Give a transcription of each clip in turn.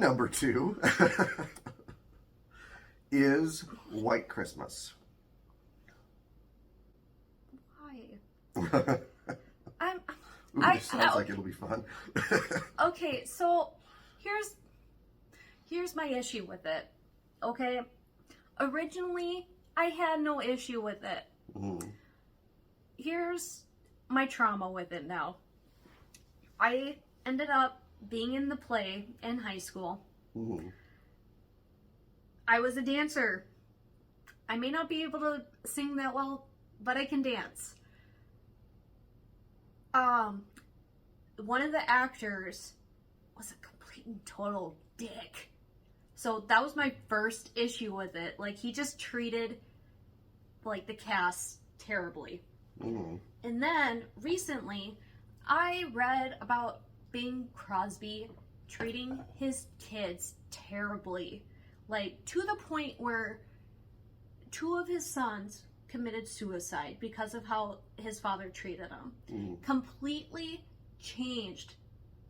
number two is White Christmas. Why? I'm. Ooh, this sounds like it'll be fun. Okay, so here's my issue with it. Okay, originally I had no issue with it. Mm. Here's my trauma with it now. I ended up being in the play in high school. Mm. I was a dancer. I may not be able to sing that well, but I can dance. One of the actors was a complete and total dick. So that was my first issue with it. Like, he just treated, like, the cast terribly. Mm. And then, recently, I read about Bing Crosby treating his kids terribly. Like, to the point where 2 of his sons committed suicide because of how his father treated them. Mm. Completely changed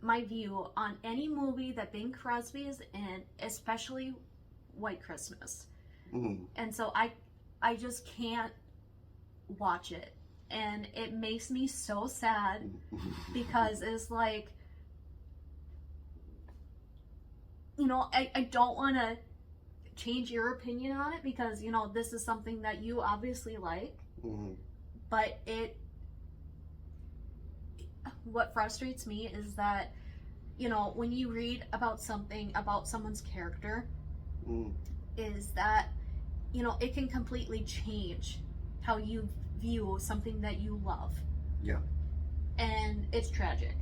my view on any movie that Bing Crosby is in, especially White Christmas. Mm. And so I just can't watch it. And it makes me so sad because it's like, you know, I don't want to change your opinion on it because, you know, this is something that you obviously like. Mm. But what frustrates me is that, you know, when you read about something about someone's character, is that, you know, it can completely change how you view something that you love. Yeah. And it's tragic.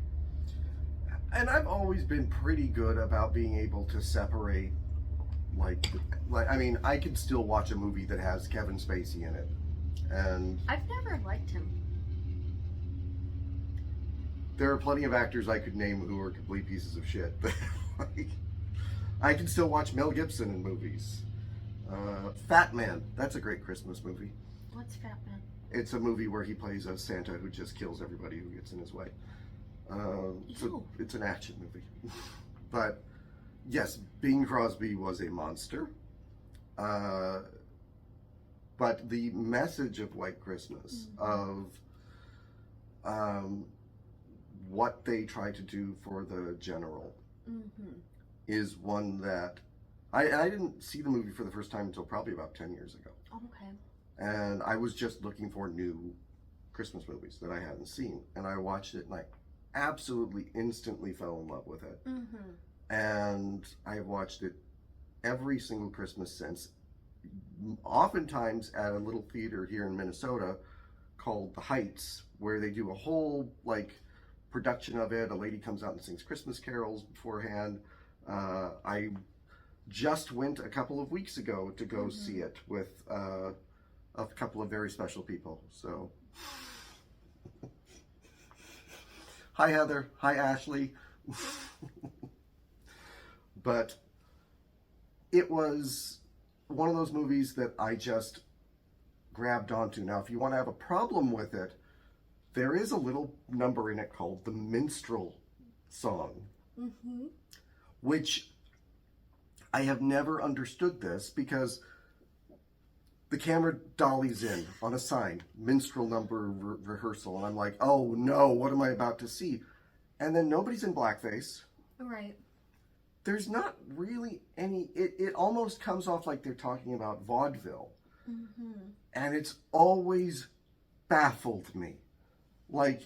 And I've always been pretty good about being able to separate, like I mean, I could still watch a movie that has Kevin Spacey in it, and I've never liked him. there are plenty of actors I could name who are complete pieces of shit. Like, I can still watch Mel Gibson in movies. Fat Man, that's a great Christmas movie. What's Fat Man? It's a movie where he plays a Santa who just kills everybody who gets in his way. So it's an action movie. But yes, Bing Crosby was a monster. But the message of White Christmas, of what they try to do for the general, is one that I didn't see the movie for the first time until probably about 10 years ago. Oh, okay. And I was just looking for new Christmas movies that I hadn't seen. And I watched it and I absolutely instantly fell in love with it. And I have watched it every single Christmas since, oftentimes at a little theater here in Minnesota called The Heights, where they do a whole like production of it. A lady comes out and sings Christmas carols beforehand. I just went a couple of weeks ago to go see it with a couple of very special people. So, hi Heather, hi Ashley. But it was one of those movies that I just grabbed onto. Now, if you want to have a problem with it, there is a little number in it called the Minstrel Song, which I have never understood this because the camera dollies in on a sign, minstrel number rehearsal, and I'm like, oh no, what am I about to see? And then nobody's in blackface. Right. There's not really any, it almost comes off like they're talking about vaudeville. And it's always baffled me. Like,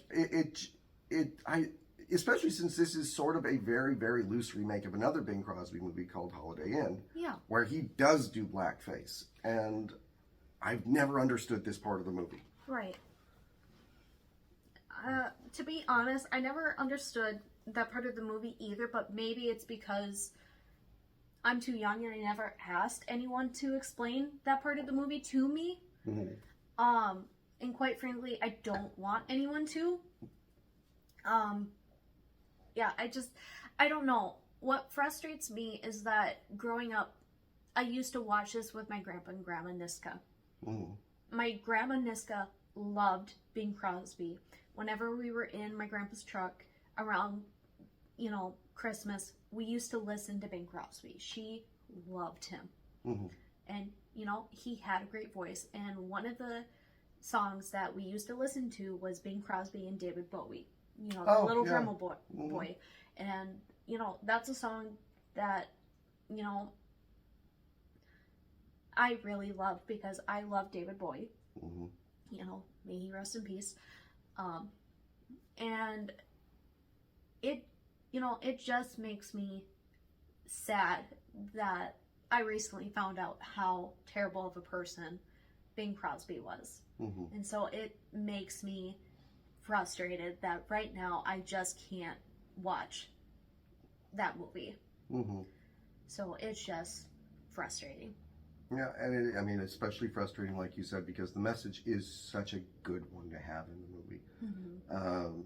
especially since this is sort of a very, very loose remake of another Bing Crosby movie called Holiday Inn. Yeah. Where he does do blackface. And I've never understood this part of the movie. Right. To be honest, I never understood that part of the movie either, but maybe it's because I'm too young and I never asked anyone to explain that part of the movie to me. And quite frankly, I don't want anyone to. Yeah, I don't know. What frustrates me is that growing up, I used to watch this with my grandpa and grandma Niska. My grandma Niska loved Bing Crosby. Whenever we were in my grandpa's truck around, you know, Christmas, we used to listen to Bing Crosby. She loved him. Mm-hmm. And, you know, he had a great voice. And one of the songs that we used to listen to was Bing Crosby and David Bowie. You know, the Little Drummer Boy. Mm-hmm. And, you know, that's a song that, you know, I really love because I love David Bowie. Mm-hmm. You know, may he rest in peace. And it, you know, it just makes me sad that I recently found out how terrible of a person Bing Crosby was. Mm-hmm. And so it makes me frustrated that right now I just can't watch that movie. Mm-hmm. So it's just frustrating. Yeah, and I mean, especially frustrating, like you said, because the message is such a good one to have in the movie. Mm-hmm.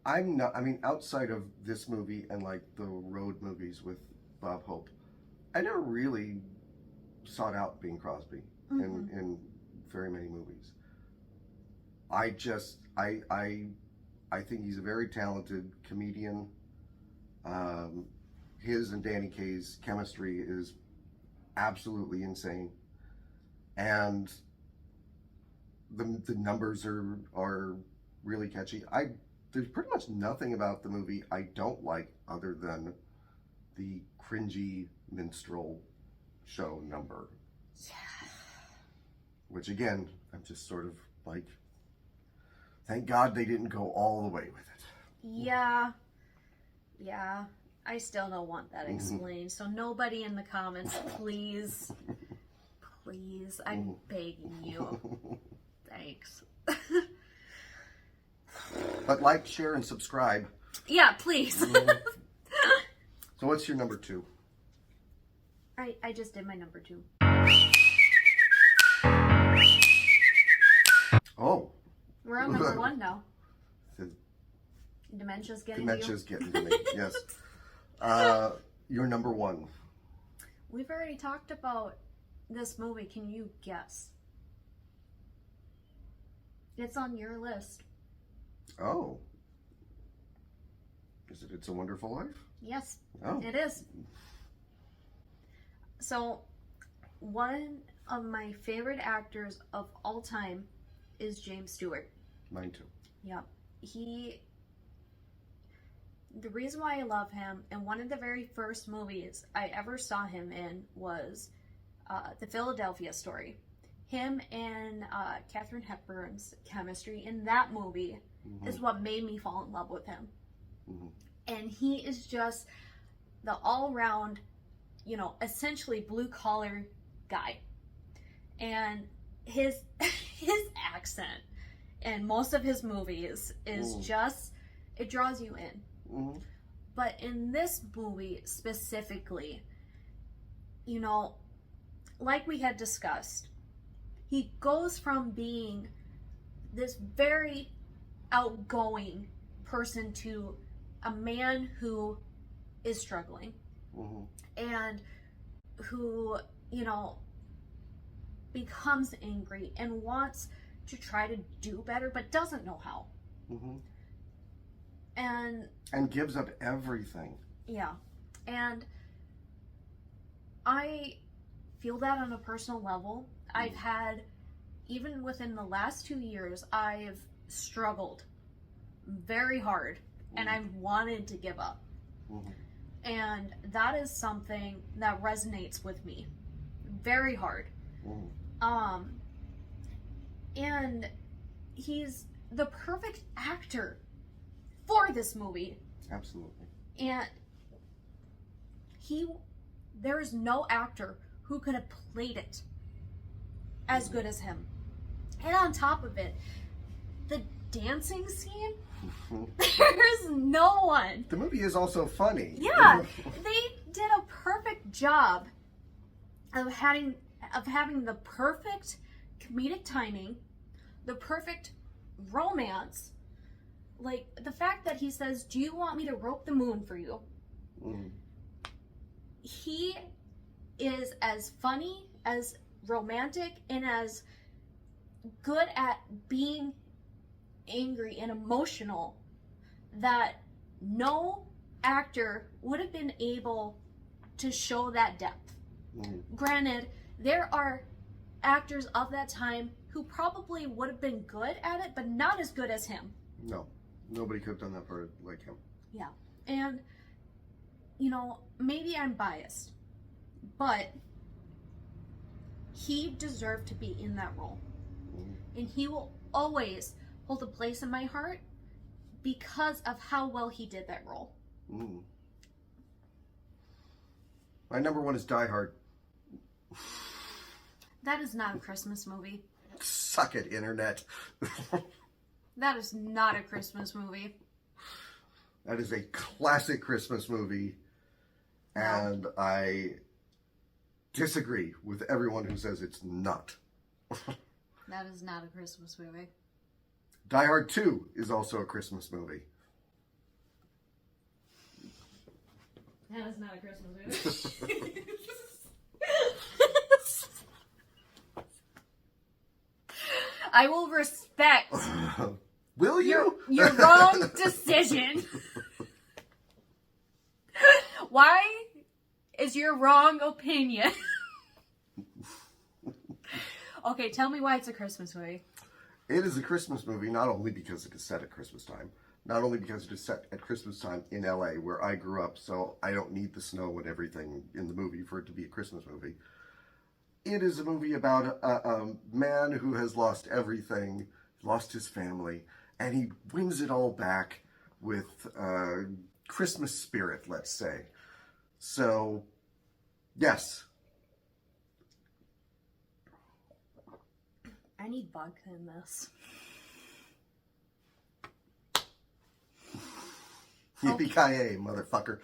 I'm not, I mean, outside of this movie and like the road movies with Bob Hope, I never really sought out Bing Crosby in very many movies. I think he's a very talented comedian. His and Danny Kaye's chemistry is absolutely insane, and the numbers are really catchy. There's pretty much nothing about the movie I don't like other than the cringy minstrel show number. Yeah. Which again, I'm just sort of like, thank God they didn't go all the way with it. Yeah. Yeah. I still don't want that explained. So nobody in the comments, please, please, I'm begging you. Thanks. But like, share, and subscribe. Yeah, please. So what's your number 2? I just did my number 2. Oh. We're on number 1 now. Dementia's getting Dementia's getting to me, yes. Your number 1. We've already talked about this movie. Can you guess? It's on your list. Oh. Is it It's a Wonderful Life? Yes, Oh. it is. So, one of my favorite actors of all time is James Stewart. Mine too. Yeah. The reason why I love him, and one of the very first movies I ever saw him in was The Philadelphia Story. Him and Katharine Hepburn's chemistry in that movie is what made me fall in love with him. Mm-hmm. And he is just the all-round, you know, essentially blue-collar guy. And his accent in most of his movies is just, it draws you in. Mm-hmm. But in this movie specifically, you know, like we had discussed, he goes from being this very outgoing person to a man who is struggling and who, you know, becomes angry and wants to try to do better but doesn't know how. And gives up everything. Yeah. And I feel that on a personal level. I've had, even within the last 2 years, I've struggled very hard and I've wanted to give up. And that is something that resonates with me very hard. And he's the perfect actor for this movie. Absolutely. And there is no actor who could have played it as good as him. And on top of it, the dancing scene, there's no one. The movie is also funny. Yeah, they did a perfect job of having the perfect comedic timing, the perfect romance. Like, the fact that he says, "Do you want me to rope the moon for you?" He is as funny, as romantic, and as good at being angry and emotional that no actor would have been able to show that depth. Granted, there are actors of that time who probably would have been good at it, but not as good as him. No, nobody could have done that part like him. Yeah. And, you know, maybe I'm biased, but he deserved to be in that role. And he will always hold a place in my heart because of how well he did that role. My number one is Die Hard. That is not a Christmas movie. Suck it, internet. That is not a Christmas movie. That is a classic Christmas movie. No. And I disagree with everyone who says it's not. That is not a Christmas movie. Die Hard 2 is also a Christmas movie. That is not a Christmas movie. I will respect Will you? your wrong decision. Why is your wrong opinion? Okay, tell me why it's a Christmas movie. It is a Christmas movie, not only because it is set at Christmas time, not only because it is set at Christmas time in LA, where I grew up, so I don't need the snow and everything in the movie for it to be a Christmas movie. It is a movie about a man who has lost everything, lost his family, and he wins it all back with Christmas spirit, let's say. So, yes. I need vodka in this. Yippee-ki-yay, motherfucker.